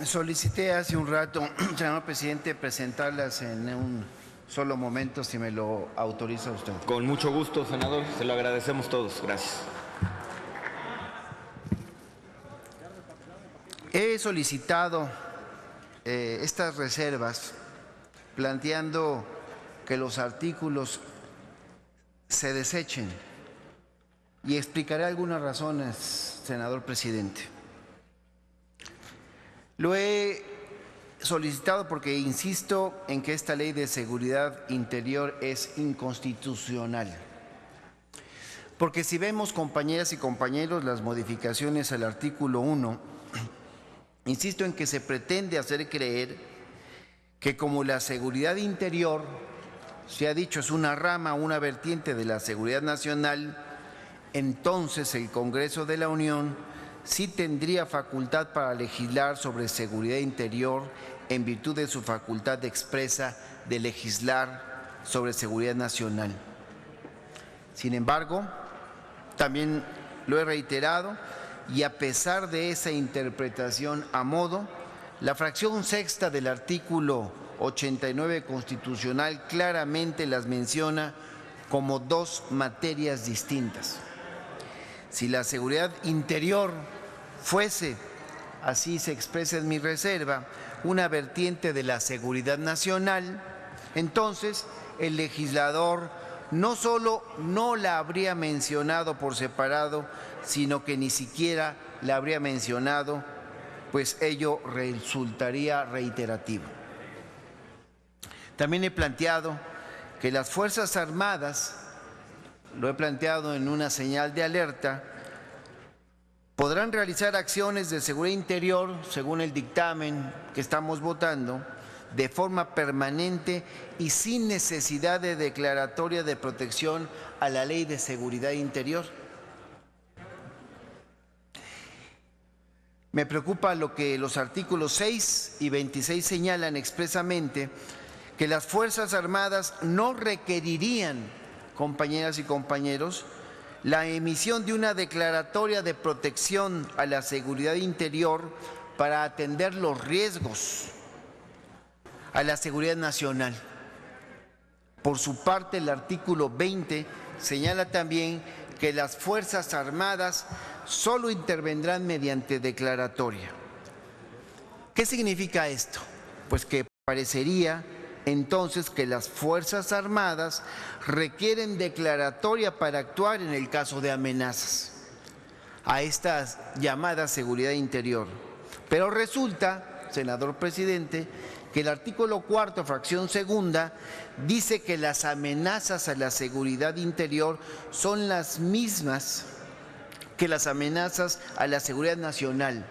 Solicité hace un rato, señor presidente, presentarlas en un solo momento, si me lo autoriza usted. Con mucho gusto, senador. Se lo agradecemos todos. Gracias. He solicitado estas reservas planteando que los artículos se desechen y explicaré algunas razones, senador presidente. Lo he solicitado porque insisto en que esta ley de seguridad interior es inconstitucional. Porque si vemos, compañeras y compañeros, las modificaciones al artículo 1, insisto en que se pretende hacer creer que como la seguridad interior, se ha dicho, es una rama, una vertiente de la seguridad nacional, entonces el Congreso de la Unión sí tendría facultad para legislar sobre seguridad interior en virtud de su facultad expresa de legislar sobre seguridad nacional. Sin embargo, también lo he reiterado, y a pesar de esa interpretación a modo, la fracción sexta del artículo 89 constitucional claramente las menciona como dos materias distintas. Si la seguridad interior fuese, así se expresa en mi reserva, una vertiente de la seguridad nacional, entonces el legislador no solo no la habría mencionado por separado, sino que ni siquiera la habría mencionado, pues ello resultaría reiterativo. También he planteado que las Fuerzas Armadas, lo he planteado en una señal de alerta, podrán realizar acciones de seguridad interior, según el dictamen que estamos votando, de forma permanente y sin necesidad de declaratoria de protección a la Ley de Seguridad Interior. Me preocupa lo que los artículos 6 y 26 señalan expresamente, que las Fuerzas Armadas no requerirían, compañeras y compañeros, la emisión de una declaratoria de protección a la seguridad interior para atender los riesgos a la seguridad nacional. Por su parte, el artículo 20 señala también que las Fuerzas Armadas solo intervendrán mediante declaratoria. ¿Qué significa esto? Pues que parecería entonces que las Fuerzas Armadas requieren declaratoria para actuar en el caso de amenazas a esta llamada seguridad interior. Pero resulta, senador presidente, que el artículo 4, fracción segunda, dice que las amenazas a la seguridad interior son las mismas que las amenazas a la seguridad nacional.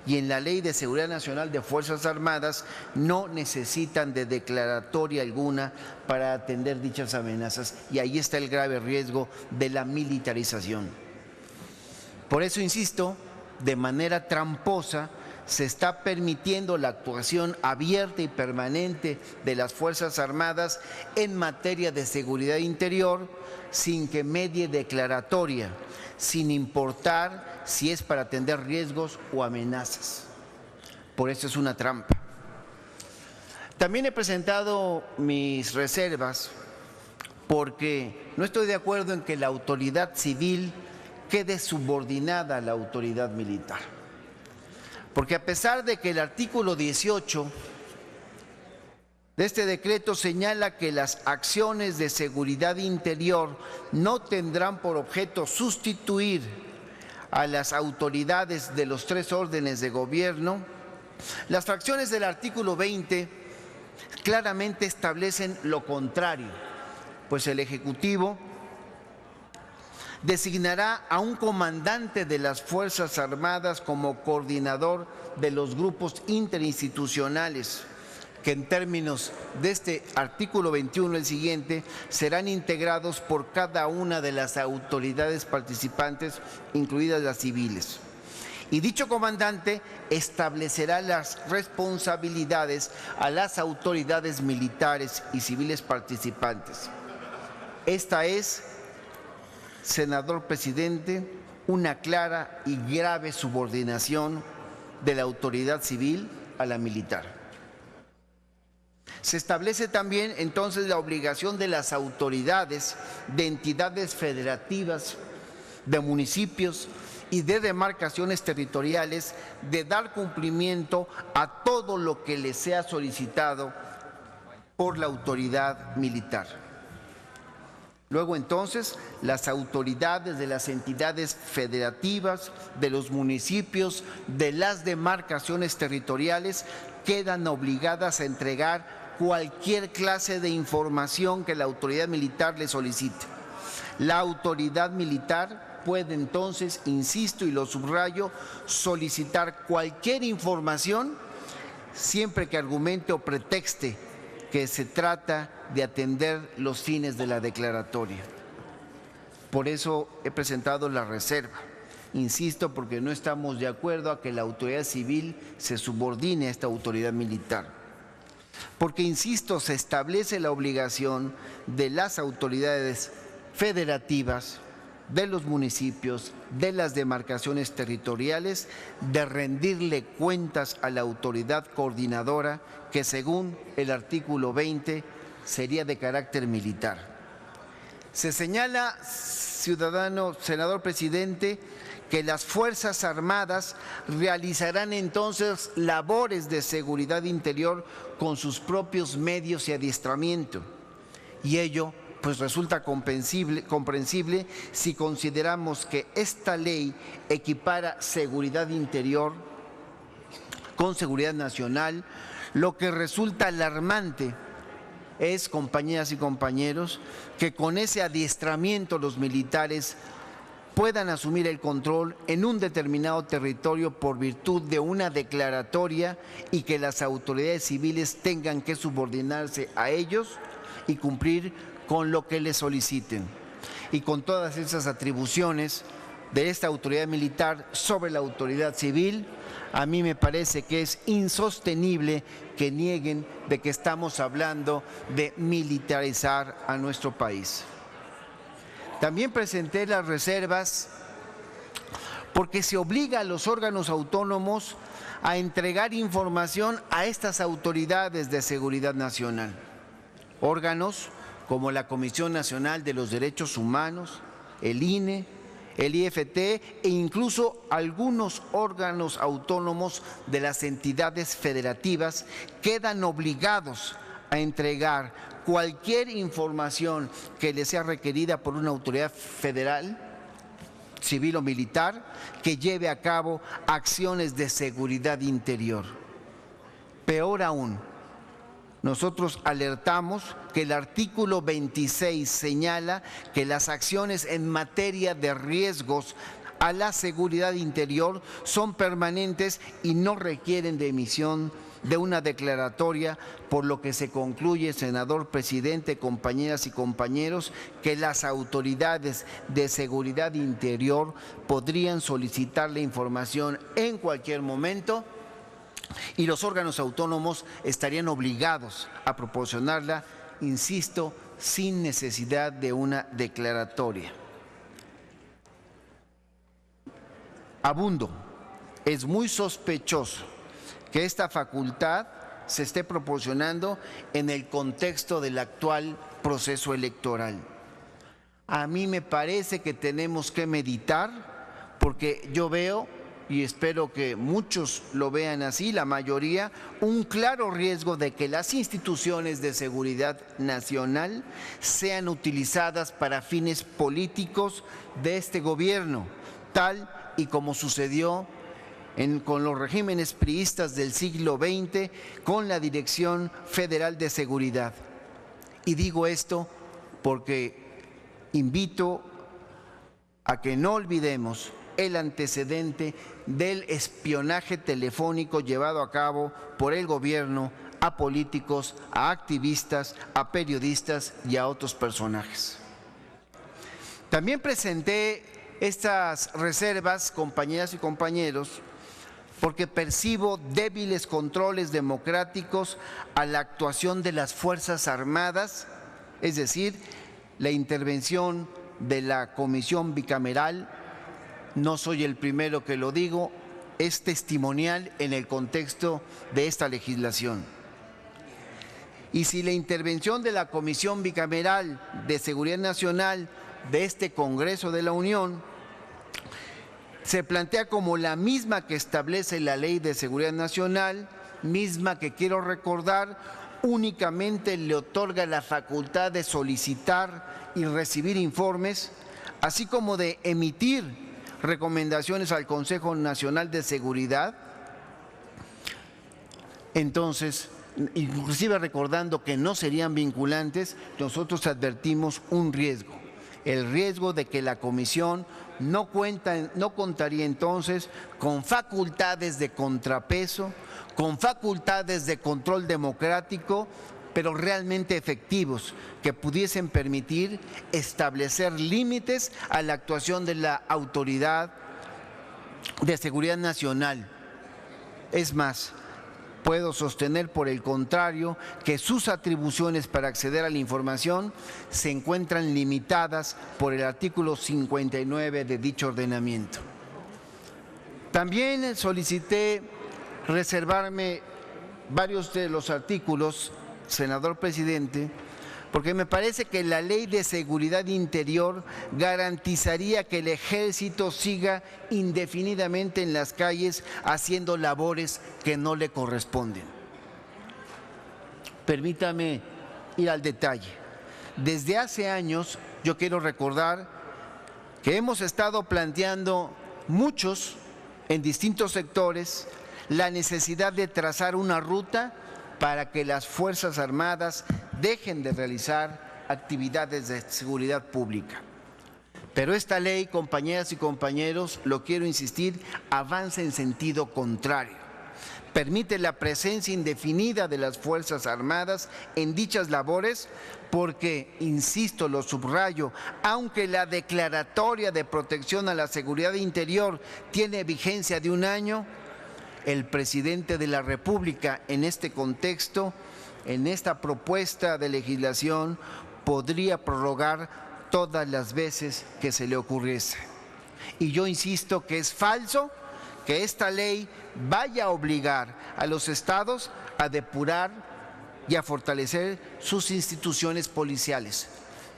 Y en la Ley de Seguridad Nacional de Fuerzas Armadas no necesitan de declaratoria alguna para atender dichas amenazas. Y ahí está el grave riesgo de la militarización. Por eso insisto, de manera tramposa, se está permitiendo la actuación abierta y permanente de las Fuerzas Armadas en materia de seguridad interior sin que medie declaratoria, sin importar si es para atender riesgos o amenazas. Por eso es una trampa. También he presentado mis reservas porque no estoy de acuerdo en que la autoridad civil quede subordinada a la autoridad militar. Porque a pesar de que el artículo 18 de este decreto señala que las acciones de seguridad interior no tendrán por objeto sustituir a las autoridades de los tres órdenes de gobierno, las fracciones del artículo 20 claramente establecen lo contrario, pues el Ejecutivo designará a un comandante de las Fuerzas Armadas como coordinador de los grupos interinstitucionales, que en términos de este artículo 21, el siguiente, serán integrados por cada una de las autoridades participantes, incluidas las civiles. Y dicho comandante establecerá las responsabilidades a las autoridades militares y civiles participantes. Esta es, senador presidente, una clara y grave subordinación de la autoridad civil a la militar. Se establece también entonces la obligación de las autoridades de entidades federativas, de municipios y de demarcaciones territoriales de dar cumplimiento a todo lo que les sea solicitado por la autoridad militar. Luego entonces las autoridades de las entidades federativas, de los municipios, de las demarcaciones territoriales quedan obligadas a entregar cualquier clase de información que la autoridad militar le solicite. La autoridad militar puede entonces, insisto y lo subrayo, solicitar cualquier información siempre que argumente o pretexte que se trata de atender los fines de la declaratoria. Por eso he presentado la reserva. Insisto, porque no estamos de acuerdo a que la autoridad civil se subordine a esta autoridad militar. Porque, insisto, se establece la obligación de las autoridades federativas, de los municipios, de las demarcaciones territoriales, de rendirle cuentas a la autoridad coordinadora que, según el artículo 20, sería de carácter militar. Se señala, ciudadano senador presidente, que las Fuerzas Armadas realizarán entonces labores de seguridad interior con sus propios medios y adiestramiento. Y ello pues resulta comprensible si consideramos que esta ley equipara seguridad interior con seguridad nacional. Lo que resulta alarmante es, compañeras y compañeros, que con ese adiestramiento los militares puedan asumir el control en un determinado territorio por virtud de una declaratoria y que las autoridades civiles tengan que subordinarse a ellos y cumplir con lo que les soliciten. Y con todas esas atribuciones de esta autoridad militar sobre la autoridad civil, a mí me parece que es insostenible que nieguen de que estamos hablando de militarizar a nuestro país. También presenté las reservas porque se obliga a los órganos autónomos a entregar información a estas autoridades de seguridad nacional. Órganos como la Comisión Nacional de los Derechos Humanos, el INE, el IFT e incluso algunos órganos autónomos de las entidades federativas quedan obligados a entregar cualquier información que les sea requerida por una autoridad federal, civil o militar, que lleve a cabo acciones de seguridad interior. Peor aún, nosotros alertamos que el artículo 26 señala que las acciones en materia de riesgos a la seguridad interior son permanentes y no requieren de emisión de una declaratoria, por lo que se concluye, senador presidente, compañeras y compañeros, que las autoridades de seguridad interior podrían solicitar la información en cualquier momento y los órganos autónomos estarían obligados a proporcionarla, insisto, sin necesidad de una declaratoria. Abundo, es muy sospechoso que esta facultad se esté proporcionando en el contexto del actual proceso electoral. A mí me parece que tenemos que meditar, porque yo veo, y espero que muchos lo vean así, la mayoría, un claro riesgo de que las instituciones de seguridad nacional sean utilizadas para fines políticos de este gobierno, tal y como sucedió con los regímenes priistas del siglo XX, con la Dirección Federal de Seguridad. Y digo esto porque invito a que no olvidemos el antecedente del espionaje telefónico llevado a cabo por el gobierno a políticos, a activistas, a periodistas y a otros personajes. También presenté estas reservas, compañeras y compañeros, porque percibo débiles controles democráticos a la actuación de las Fuerzas Armadas, es decir, la intervención de la Comisión Bicameral. No soy el primero que lo digo, es testimonial en el contexto de esta legislación. Y si la intervención de la Comisión Bicameral de Seguridad Nacional de este Congreso de la Unión se plantea como la misma que establece la Ley de Seguridad Nacional, misma que, quiero recordar, únicamente le otorga la facultad de solicitar y recibir informes, así como de emitir recomendaciones al Consejo Nacional de Seguridad. Entonces, inclusive recordando que no serían vinculantes, nosotros advertimos un riesgo, el riesgo de que la comisión no contaría entonces con facultades de contrapeso, con facultades de control democrático, pero realmente efectivos, que pudiesen permitir establecer límites a la actuación de la Autoridad de Seguridad Nacional. Es más, puedo sostener, por el contrario, que sus atribuciones para acceder a la información se encuentran limitadas por el artículo 59 de dicho ordenamiento. También solicité reservarme varios de los artículos, senador presidente, porque me parece que la Ley de Seguridad Interior garantizaría que el Ejército siga indefinidamente en las calles haciendo labores que no le corresponden. Permítame ir al detalle. Desde hace años, yo quiero recordar que hemos estado planteando muchos en distintos sectores la necesidad de trazar una ruta para que las Fuerzas Armadas dejen de realizar actividades de seguridad pública. Pero esta ley, compañeras y compañeros, lo quiero insistir, avanza en sentido contrario. Permite la presencia indefinida de las Fuerzas Armadas en dichas labores porque, insisto, lo subrayo, aunque la declaratoria de protección a la seguridad interior tiene vigencia de 1 año, el presidente de la República en este contexto, en esta propuesta de legislación, podría prorrogar todas las veces que se le ocurriese. Y yo insisto que es falso que esta ley vaya a obligar a los estados a depurar y a fortalecer sus instituciones policiales.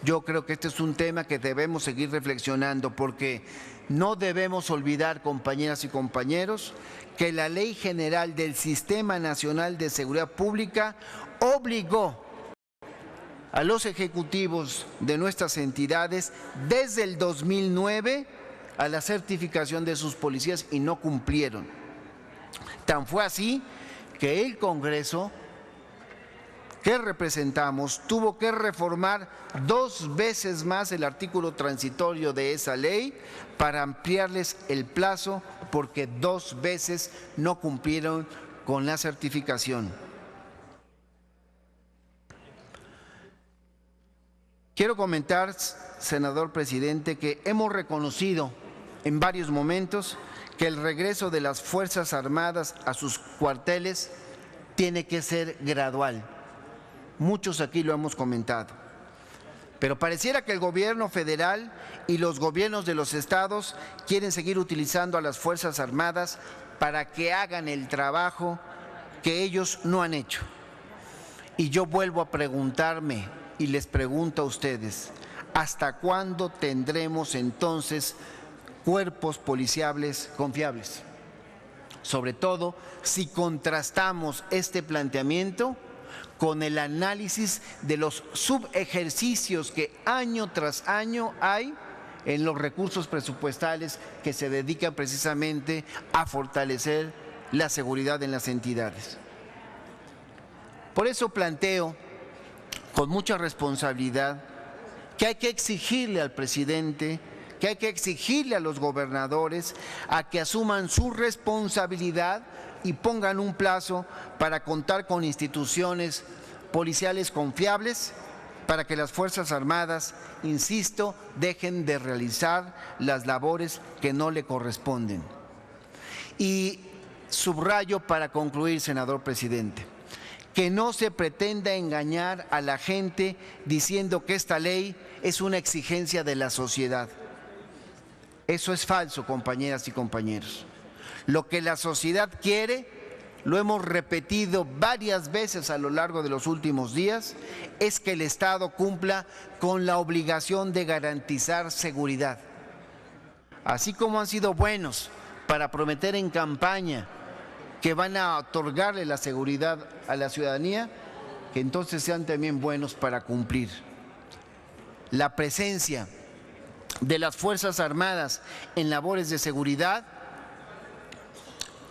Yo creo que este es un tema que debemos seguir reflexionando porque no debemos olvidar, compañeras y compañeros, que la Ley General del Sistema Nacional de Seguridad Pública obligó a los ejecutivos de nuestras entidades desde el 2009 a la certificación de sus policías y no cumplieron. Tan fue así que el Congreso que representamos tuvo que reformar 2 veces más el artículo transitorio de esa ley para ampliarles el plazo porque 2 veces no cumplieron con la certificación. Quiero comentar, senador presidente, que hemos reconocido en varios momentos que el regreso de las Fuerzas Armadas a sus cuarteles tiene que ser gradual. Muchos aquí lo hemos comentado. Pero pareciera que el gobierno federal y los gobiernos de los estados quieren seguir utilizando a las Fuerzas Armadas para que hagan el trabajo que ellos no han hecho. Y yo vuelvo a preguntarme y les pregunto a ustedes, ¿hasta cuándo tendremos entonces cuerpos policiales confiables? Sobre todo si contrastamos este planteamiento con el análisis de los subejercicios que año tras año hay en los recursos presupuestales que se dedican precisamente a fortalecer la seguridad en las entidades. Por eso planteo con mucha responsabilidad que hay que exigirle al presidente, que hay que exigirle a los gobernadores a que asuman su responsabilidad y pongan un plazo para contar con instituciones policiales confiables para que las Fuerzas Armadas, insisto, dejen de realizar las labores que no le corresponden. Y subrayo para concluir, senador presidente, que no se pretenda engañar a la gente diciendo que esta ley es una exigencia de la sociedad. Eso es falso, compañeras y compañeros. Lo que la sociedad quiere, lo hemos repetido varias veces a lo largo de los últimos días, es que el Estado cumpla con la obligación de garantizar seguridad. Así como han sido buenos para prometer en campaña que van a otorgarle la seguridad a la ciudadanía, que entonces sean también buenos para cumplir. La presencia de las Fuerzas Armadas en labores de seguridad,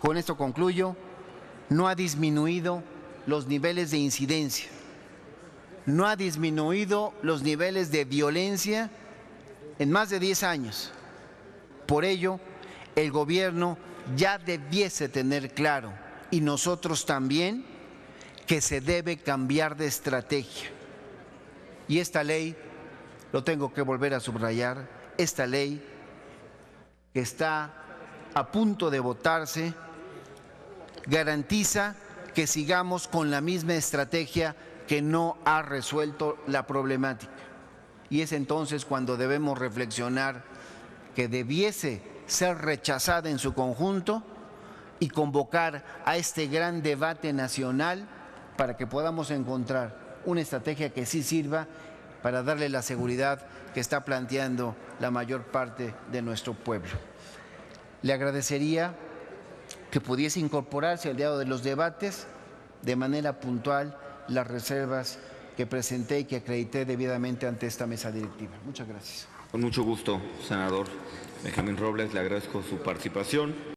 con esto concluyo, no ha disminuido los niveles de incidencia, no ha disminuido los niveles de violencia en más de 10 años. Por ello, el gobierno ya debiese tener claro, y nosotros también, que se debe cambiar de estrategia. Y esta ley, lo tengo que volver a subrayar, esta ley que está a punto de votarse, garantiza que sigamos con la misma estrategia que no ha resuelto la problemática. Y es entonces cuando debemos reflexionar que debiese ser rechazada en su conjunto y convocar a este gran debate nacional para que podamos encontrar una estrategia que sí sirva para darle la seguridad que está planteando la mayor parte de nuestro pueblo. Le agradecería que pudiese incorporarse al diálogo de los debates de manera puntual las reservas que presenté y que acredité debidamente ante esta mesa directiva. Muchas gracias. Con mucho gusto, senador Benjamín Robles, le agradezco su participación.